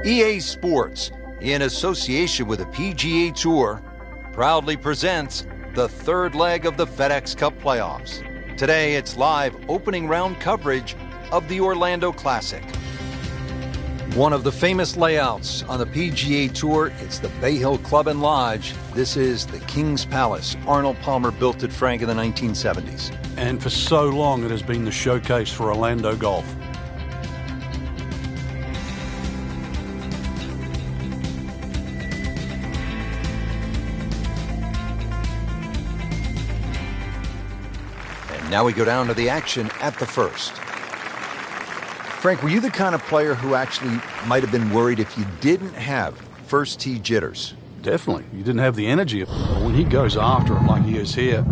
EA Sports, in association with the PGA Tour, proudly presents the third leg of the FedEx Cup playoffs. Today, it's live opening round coverage of the Orlando Classic. One of the famous layouts on the PGA Tour, it's the Bay Hill Club and Lodge. This is the King's Palace. Arnold Palmer built it, Frank, in the 1970s. And for so long, it has been the showcase for Orlando golf. And now we go down to the action at the first. Frank, were you the kind of player who actually might have been worried if you didn't have first tee jitters? Definitely. You didn't have the energy. When he goes after it like he is here.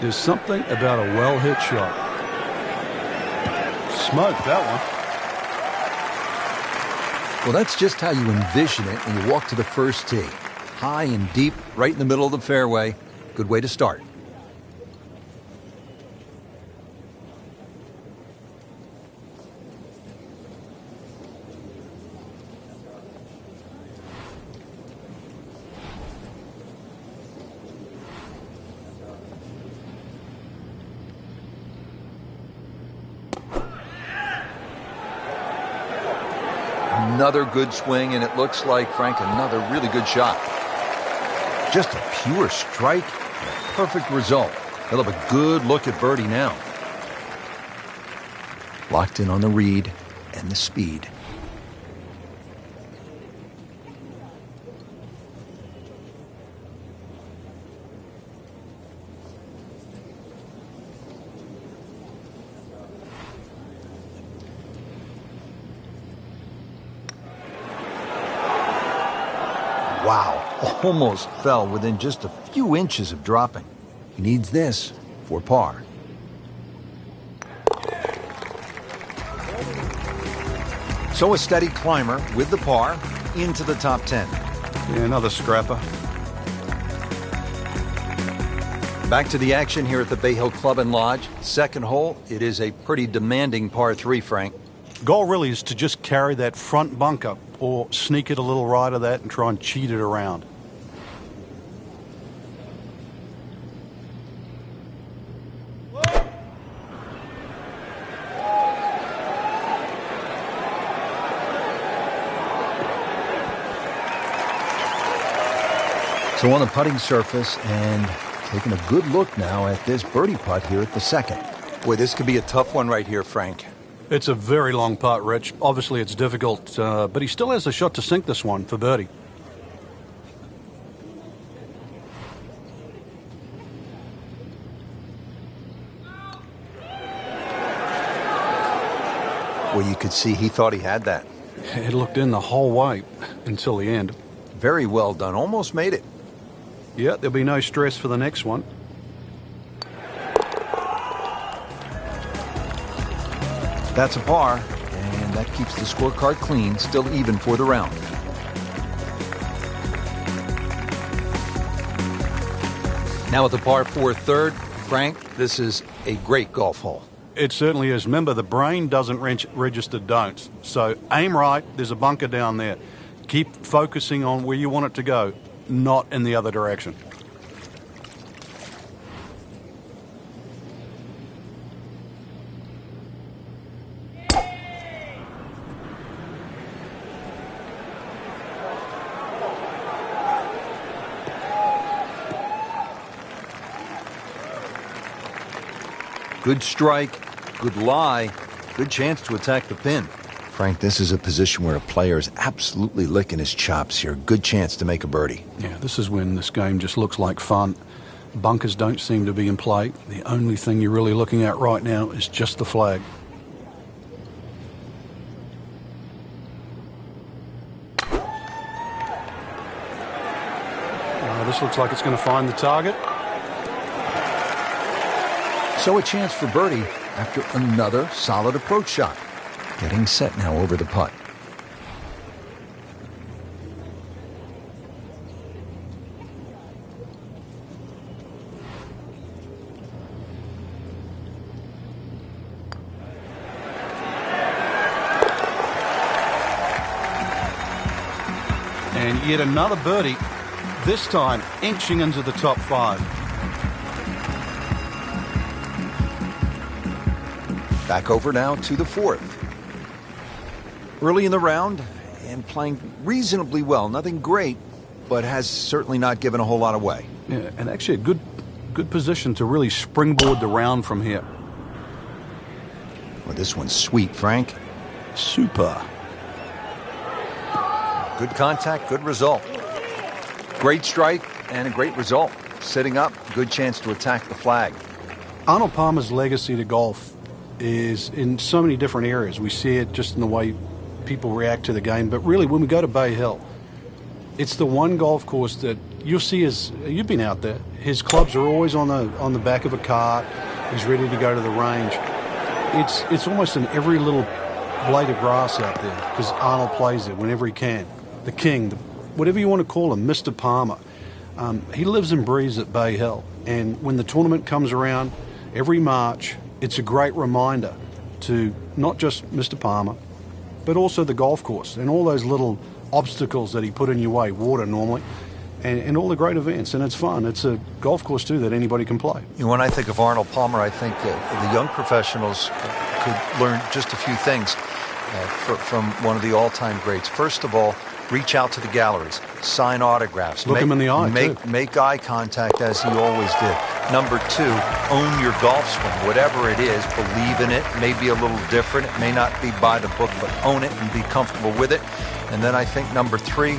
There's something about a well-hit shot. Smoked that one. Well, that's just how you envision it when you walk to the first tee. High and deep, right in the middle of the fairway. Good way to start. Another good swing, and it looks like, Frank, another really good shot. Just a pure strike, and a perfect result. He'll have a good look at birdie now. Locked in on the read and the speed. Wow, almost fell within just a few inches of dropping. He needs this for par. So a steady climber with the par into the top 10. Yeah, another scrapper. Back to the action here at the Bay Hill Club and Lodge. Second hole, it is a pretty demanding par 3, Frank. Goal really is to just carry that front bunker or sneak it a little right of that and try and cheat it around. So on the putting surface and taking a good look now at this birdie putt here at the second. Boy, this could be a tough one right here, Frank. It's a very long putt, Rich. Obviously, it's difficult, but he still has a shot to sink this one for birdie. Well, you could see he thought he had that. It looked in the whole way until the end. Very well done. Almost made it. Yeah, there'll be no stress for the next one. That's a par, and that keeps the scorecard clean, still even for the round. Now at the par 4 third, Frank, this is a great golf hole. It certainly is. Remember, the brain doesn't register don'ts. So aim right, there's a bunker down there. Keep focusing on where you want it to go, not in the other direction. Good strike, good lie, good chance to attack the pin. Frank, this is a position where a player is absolutely licking his chops here. Good chance to make a birdie. Yeah, this is when this game just looks like fun. Bunkers don't seem to be in play. The only thing you're really looking at right now is just the flag. This looks like it's going to find the target. So a chance for birdie after another solid approach shot. Getting set now over the putt. And yet another birdie, this time inching into the top 5. Back over now to the 4th. Early in the round and playing reasonably well. Nothing great, but has certainly not given a whole lot away. Yeah, and actually a good position to really springboard the round from here. Well, this one's sweet, Frank. Super. Good contact, good result. Great strike and a great result. Sitting up, good chance to attack the flag. Arnold Palmer's legacy to golf is in so many different areas. We see it just in the way people react to the game, but really when we go to Bay Hill, it's the one golf course that you'll see you've been out there. His clubs are always on the back of a cart. He's ready to go to the range. It's almost in every little blade of grass out there because Arnold plays there whenever he can. The king, whatever you want to call him, Mr. Palmer. He lives and breathes at Bay Hill. And when the tournament comes around every March, it's a great reminder to not just Mr. Palmer, but also the golf course and all those little obstacles that he put in your way, water normally, and all the great events. And it's fun. It's a golf course, too, that anybody can play. You know, when I think of Arnold Palmer, I think the young professionals could learn just a few things from one of the all-time greats. First of all, reach out to the galleries, sign autographs. Look him in the eye, make eye contact as he always did. Number 2, own your golf swing, whatever it is. Believe in it. It may be a little different. It may not be by the book, but own it and be comfortable with it. And then I think number 3,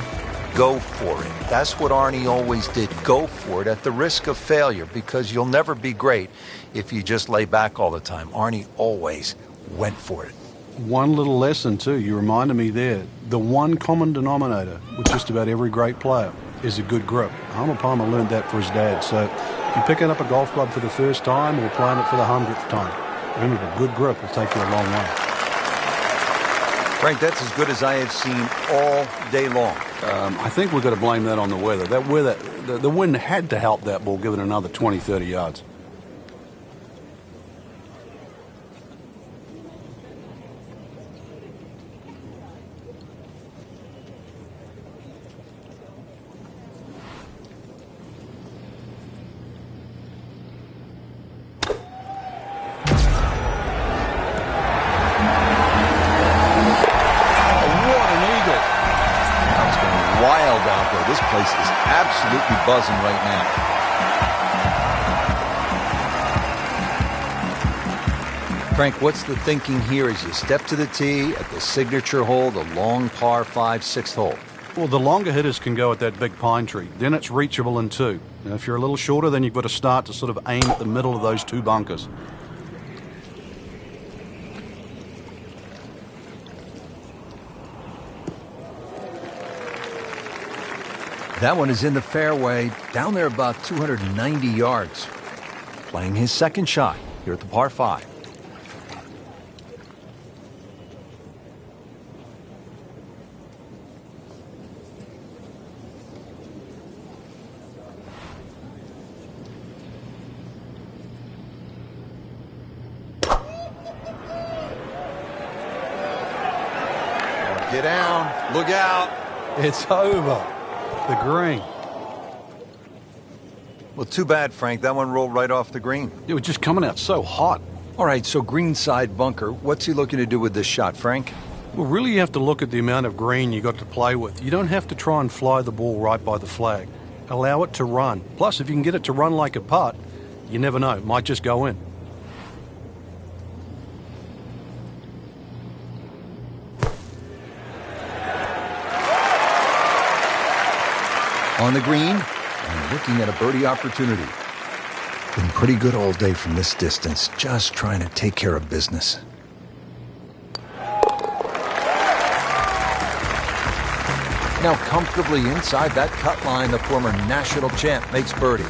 go for it. That's what Arnie always did. Go for it at the risk of failure, because you'll never be great if you just lay back all the time. Arnie always went for it. One little lesson, too, you reminded me there. The one common denominator with just about every great player is a good grip. Arnold Palmer learned that for his dad. So if you're picking up a golf club for the first time or playing it for the 100th time, remember, a good grip will take you a long way. Frank, that's as good as I have seen all day long. I think we've got to blame that on the weather. That weather, the wind had to help that ball give it another 20, 30 yards. This place is absolutely buzzing right now. Frank, what's the thinking here as you step to the tee at the signature hole, the long par 5, 6th hole? Well, the longer hitters can go at that big pine tree. Then it's reachable in 2. Now, if you're a little shorter, then you've got to start to sort of aim at the middle of those 2 bunkers. That one is in the fairway, down there about 290 yards. Playing his second shot here at the par 5. Get down, look out. It's over. The green. Well, too bad, Frank. That one rolled right off the green. It was just coming out so hot. All right, so greenside bunker. What's he looking to do with this shot, Frank? Well, really you have to look at the amount of green you got to play with. You don't have to try and fly the ball right by the flag. Allow it to run. Plus, if you can get it to run like a putt, you never know. It might just go in. On the green, and looking at a birdie opportunity. Been pretty good all day from this distance, just trying to take care of business. Now comfortably inside that cut line, the former national champ makes birdie.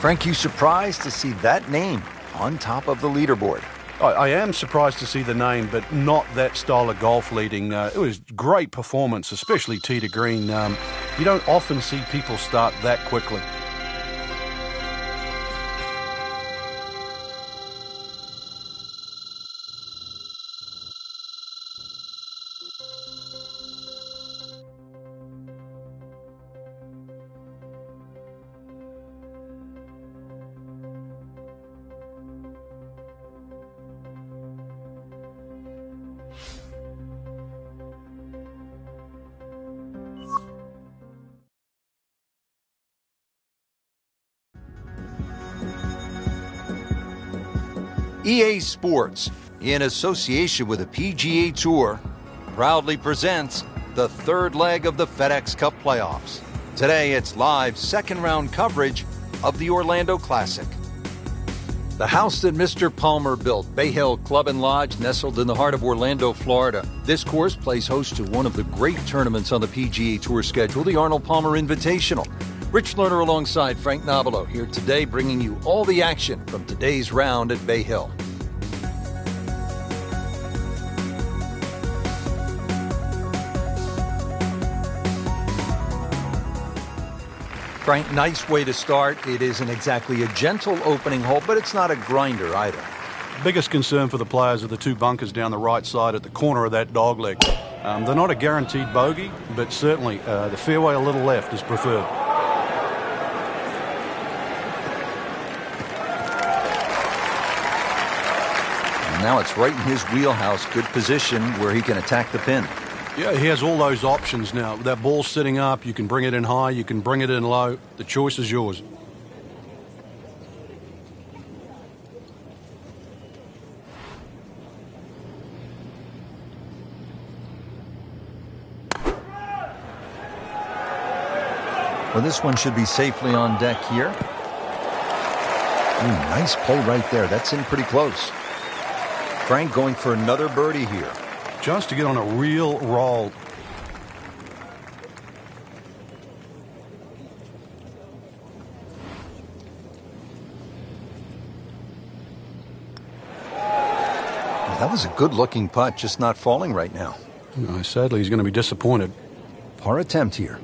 Frank, you surprised to see that name on top of the leaderboard? I am surprised to see the name, but not that style of golf leading. It was great performance, especially tee to green. You don't often see people start that quickly. EA Sports, in association with the PGA Tour, proudly presents the third leg of the FedEx Cup playoffs. Today, it's live second-round coverage of the Orlando Classic. The house that Mr. Palmer built, Bay Hill Club and Lodge, nestled in the heart of Orlando, Florida. This course plays host to one of the great tournaments on the PGA Tour schedule, the Arnold Palmer Invitational. Rich Lerner alongside Frank Nobilo here today, bringing you all the action from today's round at Bay Hill. Frank, nice way to start. It isn't exactly a gentle opening hole, but it's not a grinder either. Biggest concern for the players are the two bunkers down the right side at the corner of that dogleg. They're not a guaranteed bogey, but certainly the fairway a little left is preferred. And now it's right in his wheelhouse. Good position where he can attack the pin. Yeah, he has all those options now. That ball's sitting up. You can bring it in high. You can bring it in low. The choice is yours. Well, this one should be safely on deck here. Ooh, nice play right there. That's in pretty close. Frank going for another birdie here. Just to get on a real roll. Well, that was a good-looking putt, just not falling right now. No, sadly, he's going to be disappointed. Par attempt here.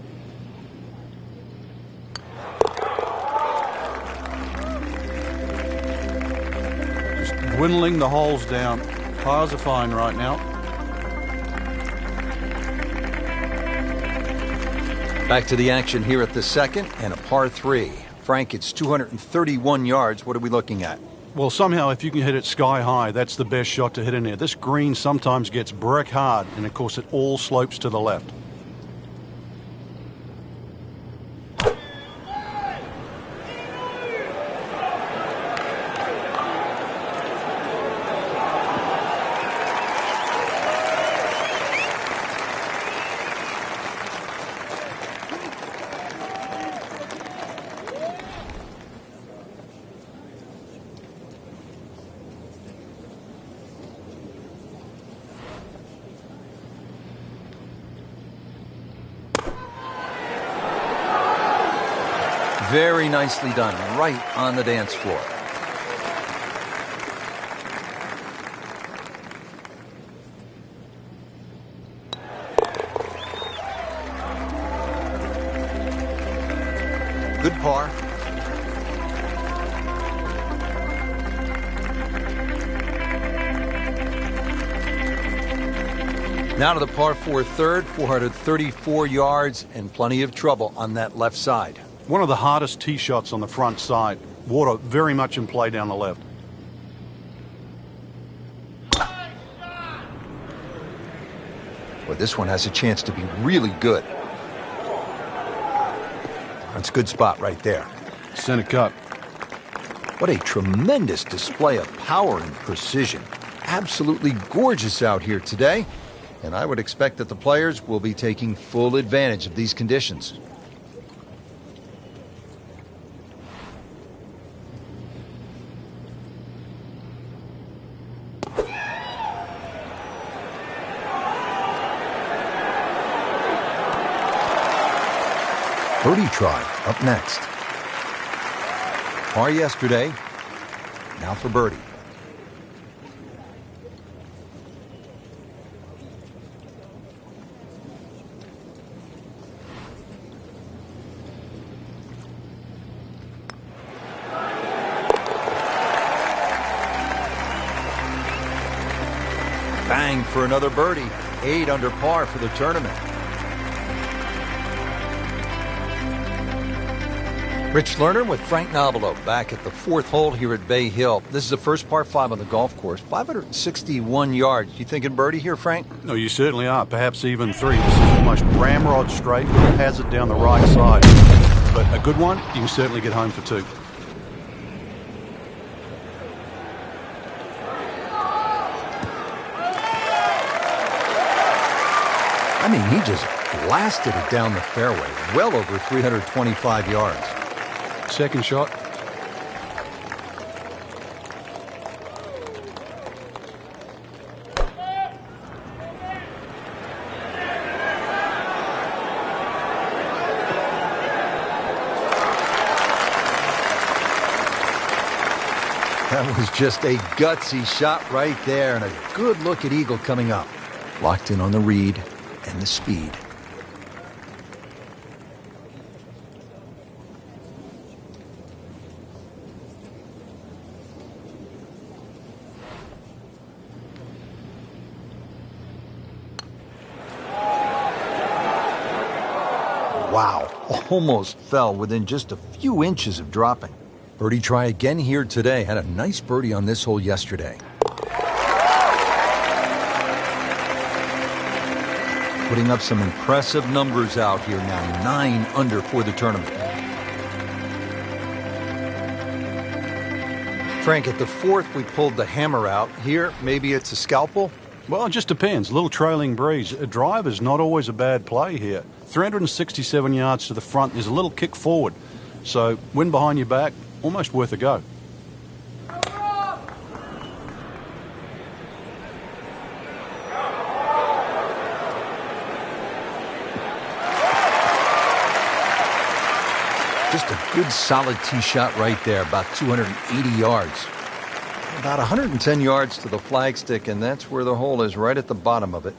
Just dwindling the holes down. Pars are fine right now. Back to the action here at the second, and a par 3. Frank, it's 231 yards. What are we looking at? Well, somehow, if you can hit it sky high, that's the best shot to hit in there. This green sometimes gets brick hard, and of course, it all slopes to the left. Very nicely done, right on the dance floor. Good par. Now to the par 4 third, 434 yards and plenty of trouble on that left side. One of the hardest tee shots on the front side. Water very much in play down the left. Well, this one has a chance to be really good. That's a good spot right there. Center cut. What a tremendous display of power and precision. Absolutely gorgeous out here today. And I would expect that the players will be taking full advantage of these conditions. Birdie try up next. Par yesterday, now for birdie. Bang for another birdie. 8 under par for the tournament. Rich Lerner with Frank Nobilo back at the 4th hole here at Bay Hill. This is the first par 5 on the golf course. 561 yards. You thinking birdie here, Frank? No, you certainly are. Perhaps even 3. This is almost ramrod straight. Has it down the right side. But a good one, you can certainly get home for 2. I mean, he just blasted it down the fairway, well over 325 yards. Second shot. That was just a gutsy shot right there, and a good look at Eagle coming up. Locked in on the read and the speed. Wow, almost fell within just a few inches of dropping. Birdie try again here today. Had a nice birdie on this hole yesterday. Putting up some impressive numbers out here now. 9 under for the tournament. Frank, at the fourth, we pulled the hammer out. Here, maybe it's a scalpel? Well, it just depends. A little trailing breeze. A drive is not always a bad play here. 367 yards to the front. There's a little kick forward. So, wind behind your back, almost worth a go. Just a good solid tee shot right there, about 280 yards. About 110 yards to the flagstick, and that's where the hole is, right at the bottom of it.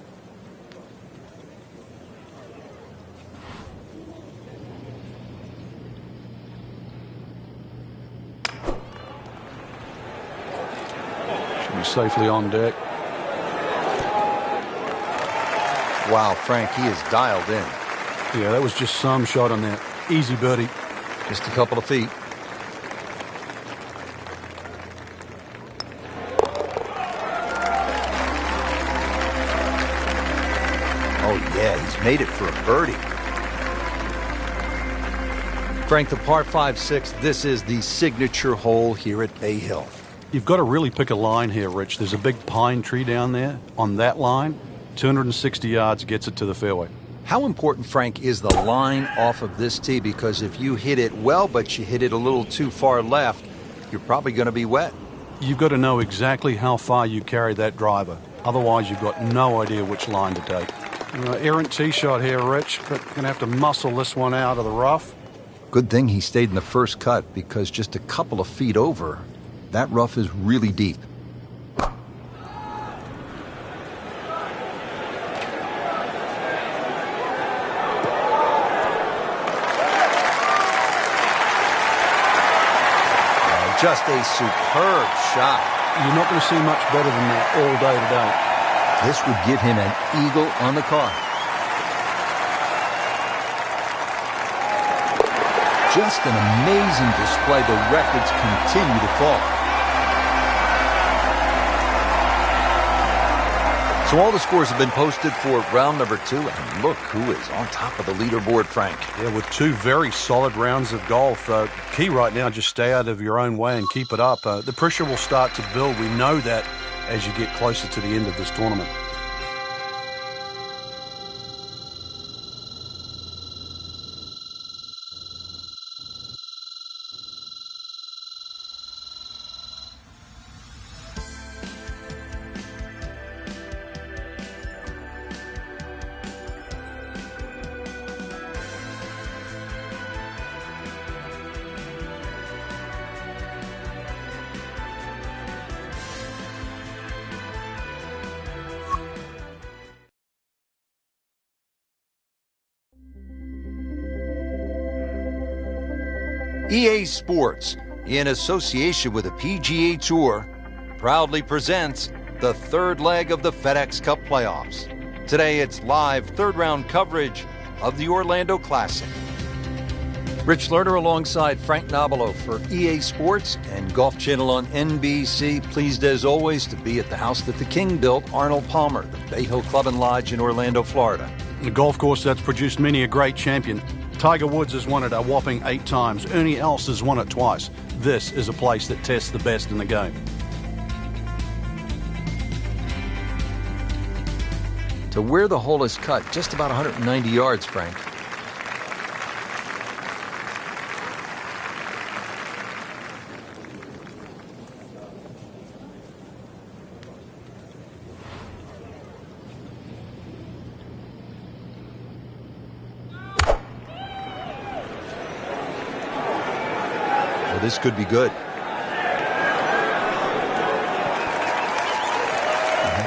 Should be safely on deck. Wow, Frank, he is dialed in. Yeah, that was just some shot on that. Easy birdie. Just a couple of feet. Oh, yeah, he's made it for a birdie. Frank, the par 5-6, this is the signature hole here at Bay Hill. You've got to really pick a line here, Rich. There's a big pine tree down there. On that line, 260 yards gets it to the fairway. How important, Frank, is the line off of this tee? Because if you hit it well, but you hit it a little too far left, you're probably going to be wet. You've got to know exactly how far you carry that driver. Otherwise, you've got no idea which line to take. Errant tee shot here, Rich, but going to have to muscle this one out of the rough. Good thing he stayed in the first cut, because just a couple of feet over, that rough is really deep. Just a superb shot. You're not going to see much better than that all day today. This would give him an eagle on the card. Just an amazing display. The records continue to fall. So all the scores have been posted for round number 2, and look who is on top of the leaderboard, Frank. Yeah, with 2 very solid rounds of golf. Key right now, just stay out of your own way and keep it up. The pressure will start to build. We know that as you get closer to the end of this tournament. EA Sports, in association with the PGA Tour, proudly presents the third leg of the FedEx Cup playoffs. Today it's live third-round coverage of the Orlando Classic. Rich Lerner alongside Frank Nobilo for EA Sports and Golf Channel on NBC. Pleased as always to be at the house that the King built, Arnold Palmer, the Bay Hill Club and Lodge in Orlando, Florida. The golf course that's produced many a great champion. Tiger Woods has won it a whopping 8 times. Ernie Els has won it twice. This is a place that tests the best in the game. to where the hole is cut, just about 190 yards, Frank. Well, this could be good.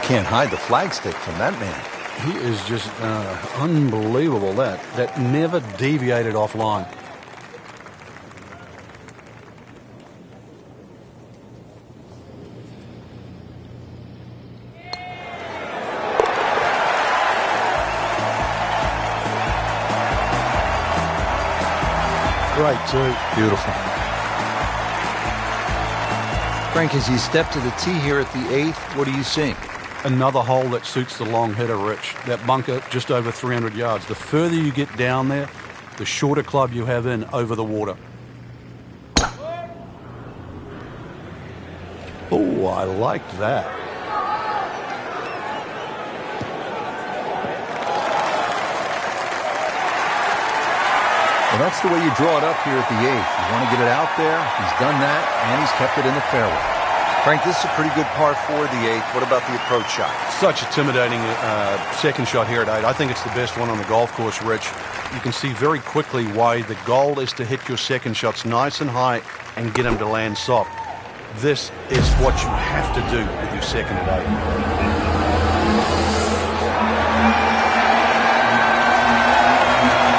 Can't hide the flagstick from that man. He is just unbelievable. That never deviated offline. Great too. Beautiful. Frank, as you step to the tee here at the 8th, what are you seeing? Another hole that suits the long hitter, Rich. That bunker just over 300 yards. The further you get down there, the shorter club you have in over the water. Oh, I liked that. Well, that's the way you draw it up here at the 8th. You want to get it out there. He's done that, and he's kept it in the fairway. Frank, this is a pretty good par 4, the 8th. What about the approach shot? Such intimidating second shot here at 8. I think it's the best one on the golf course, Rich. You can see very quickly why the goal is to hit your second shots nice and high and get them to land soft. This is what you have to do with your second at 8.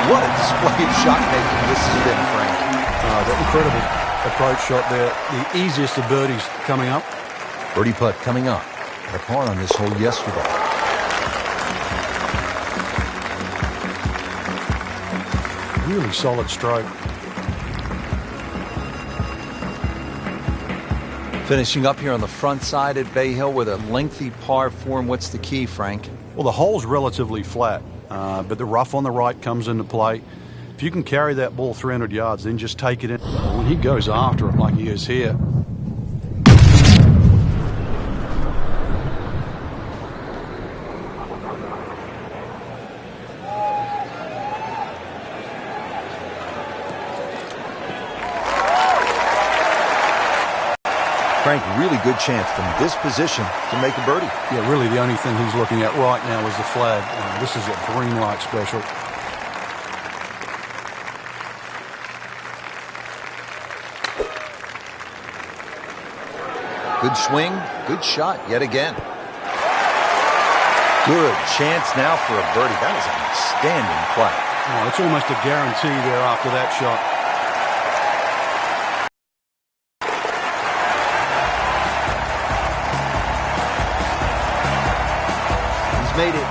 What a display of shot making this has been, Frank. That incredible approach shot there. The easiest of birdies coming up. Birdie putt coming up. Had a par on this hole yesterday. Really solid stroke. Finishing up here on the front side at Bay Hill with a lengthy par 4. And what's the key, Frank? Well, the hole's relatively flat, but the rough on the right comes into play. If you can carry that ball 300 yards, then just take it in. When he goes after it like he is here. Frank, really good chance from this position to make a birdie. Yeah, really the only thing he's looking at right now is the flag. This is a green light special. Good swing, good shot yet again. Good chance now for a birdie. That is an outstanding play. Oh, it's almost a guarantee there after that shot. Made it.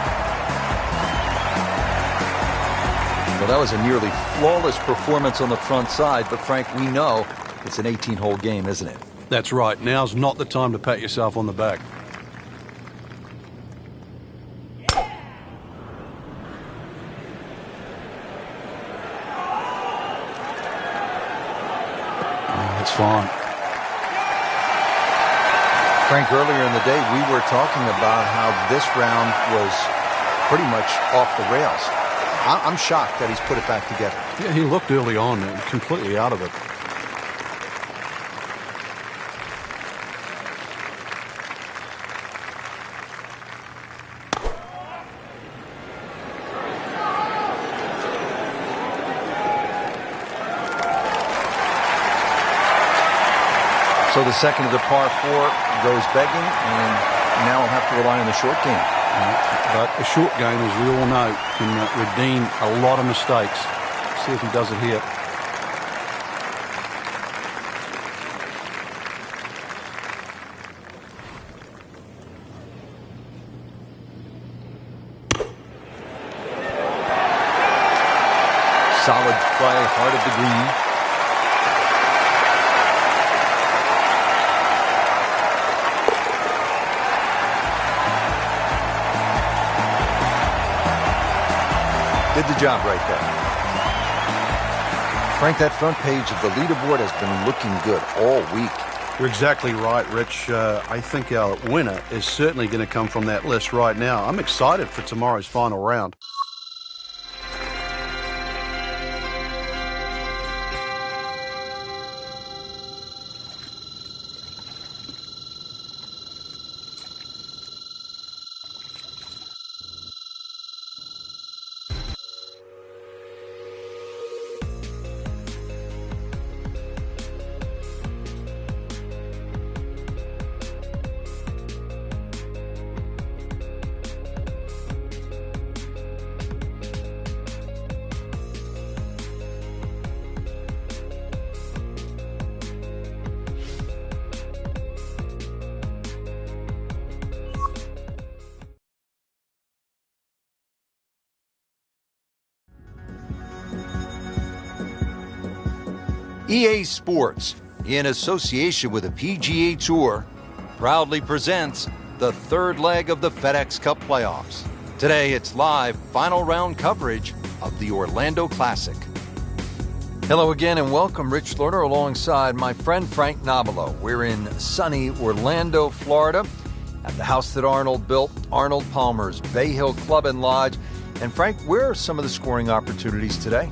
Well, that was a nearly flawless performance on the front side, but Frank, we know it's an 18-hole game, isn't it? That's right. Now's not the time to pat yourself on the back. Oh, it's fine. Frank, earlier in the day, we were talking about how this round was pretty much off the rails. I'm shocked that he's put it back together. Yeah, he looked early on and completely out of it. So the second of the par 4 goes begging, and now he'll have to rely on the short game. But a short game, as we all know, can redeem a lot of mistakes. See if he does it here. Solid play, heart of the green. Did the job right there. Frank, that front page of the leaderboard has been looking good all week. You're exactly right, Rich. I think our winner is certainly going to come from that list right now. I'm excited for tomorrow's final round. EA Sports, in association with the PGA Tour, proudly presents the third leg of the FedEx Cup playoffs. Today, it's live final round coverage of the Orlando Classic. Hello again and welcome. Rich Lerner alongside my friend Frank Nobilo. We're in sunny Orlando, Florida, at the house that Arnold built, Arnold Palmer's Bay Hill Club and Lodge. And Frank, where are some of the scoring opportunities today?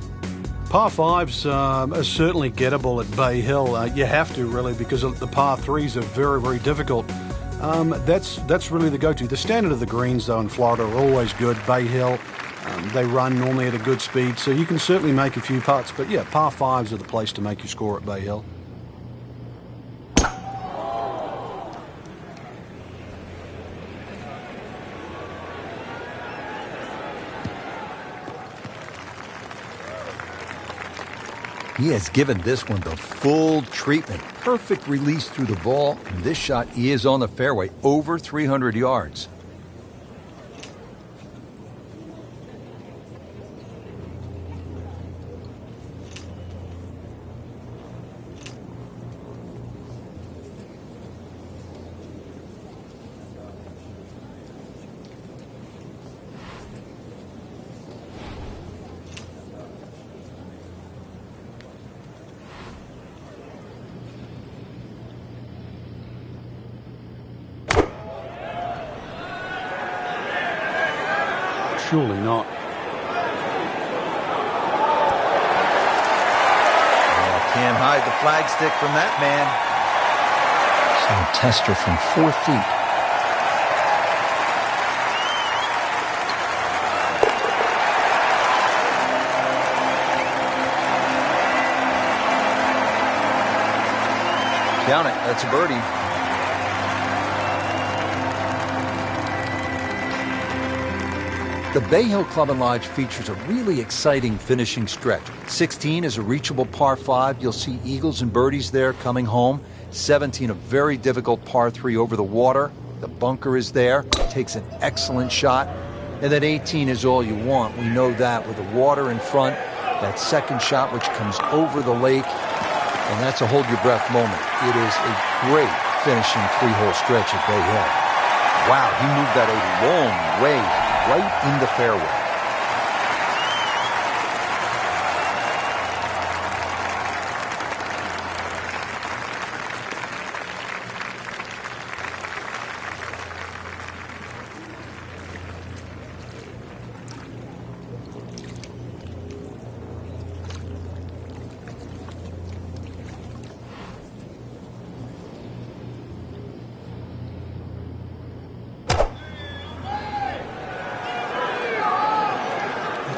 Par 5s are certainly gettable at Bay Hill. You have to, really, because the par 3s are very, very difficult. That's really the go-to. The standard of the greens, though, in Florida are always good. Bay Hill, they run normally at a good speed, so you can certainly make a few putts. But, yeah, par 5s are the place to make your score at Bay Hill. He has given this one the full treatment. Perfect release through the ball. And this shot is on the fairway, over 300 yards. Surely not. Can't hide the flagstick from that man. So a tester from 4 feet. Count it. That's a birdie. The Bay Hill Club and Lodge features a really exciting finishing stretch. 16 is a reachable par 5. You'll see eagles and birdies there coming home. 17, a very difficult par 3 over the water. The bunker is there. Takes an excellent shot. And then 18 is all you want. We know that with the water in front. That second shot which comes over the lake. And that's a hold-your-breath moment. It is a great finishing 3-hole stretch at Bay Hill. Wow, he moved that a long way right in the fairway.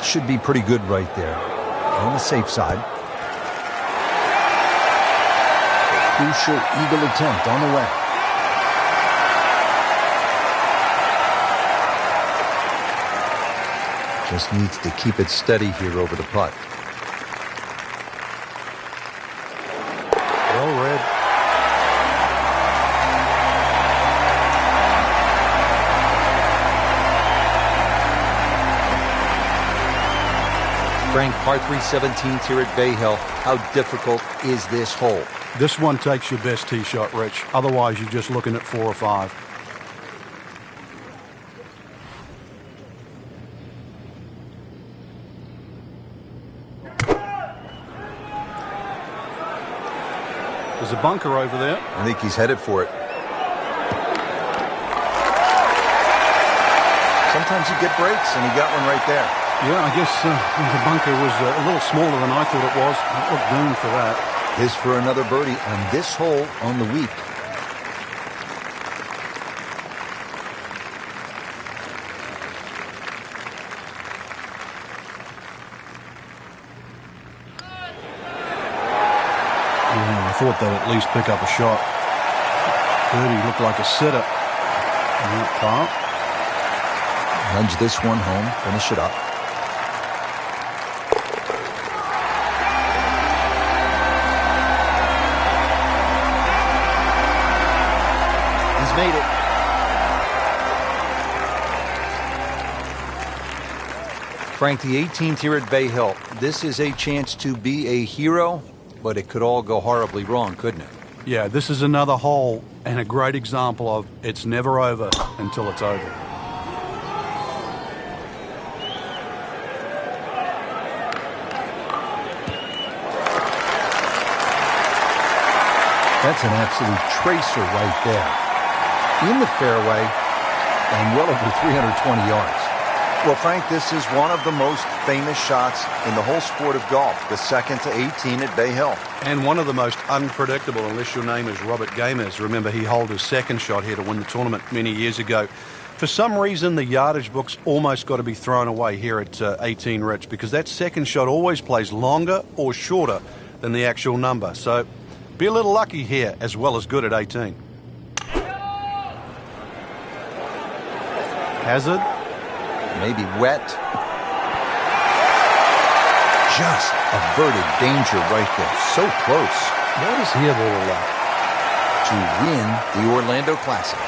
Should be pretty good right there. On the safe side. A crucial eagle attempt on the way. Just needs to keep it steady here over the putt. Well read. Frank, par 3 17th here at Bay Hill. How difficult is this hole? This one takes your best tee shot, Rich. Otherwise, you're just looking at 4 or 5. There's a bunker over there. I think he's headed for it. Sometimes you get breaks, and he got one right there. Yeah, I guess the bunker was a little smaller than I thought it was. It looked doomed for that. His for another birdie on this hole on the week. I thought they'd at least pick up a shot. Birdie looked like a sitter. Par. Nudge this one home, finish it up. He's made it. Frank, the 18th here at Bay Hill. This is a chance to be a hero, but it could all go horribly wrong, couldn't it? Yeah, this is another hole and a great example of it's never over until it's over. That's an absolute tracer right there. In the fairway and well over 320 yards. Well, Frank, this is one of the most famous shots in the whole sport of golf, the second to 18 at Bay Hill. And one of the most unpredictable, unless your name is Robert Gamers. Remember, he holed his second shot here to win the tournament many years ago. For some reason, the yardage book's almost got to be thrown away here at 18, Rich, because that second shot always plays longer or shorter than the actual number. So be a little lucky here, as well as good at 18. Hazard. Maybe wet. Just averted danger right there. So close. What is he all like? To win the Orlando Classic.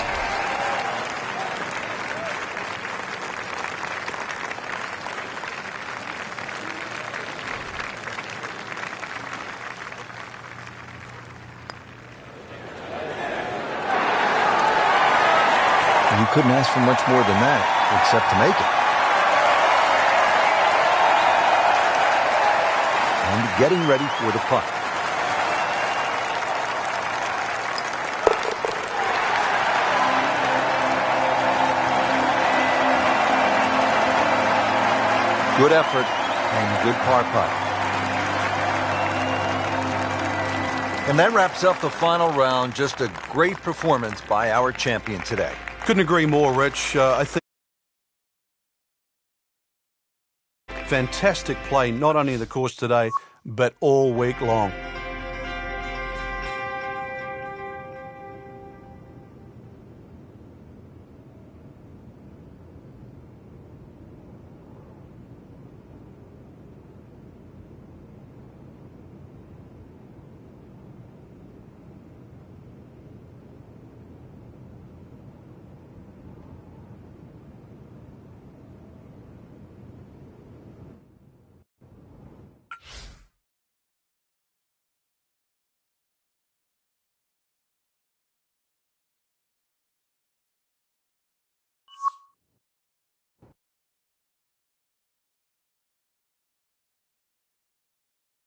You couldn't ask for much more than that, except to make it. And getting ready for the putt. Good effort and good par putt. And that wraps up the final round. Just a great performance by our champion today. Couldn't agree more, Rich. I think fantastic play, not only in the course today, but all week long.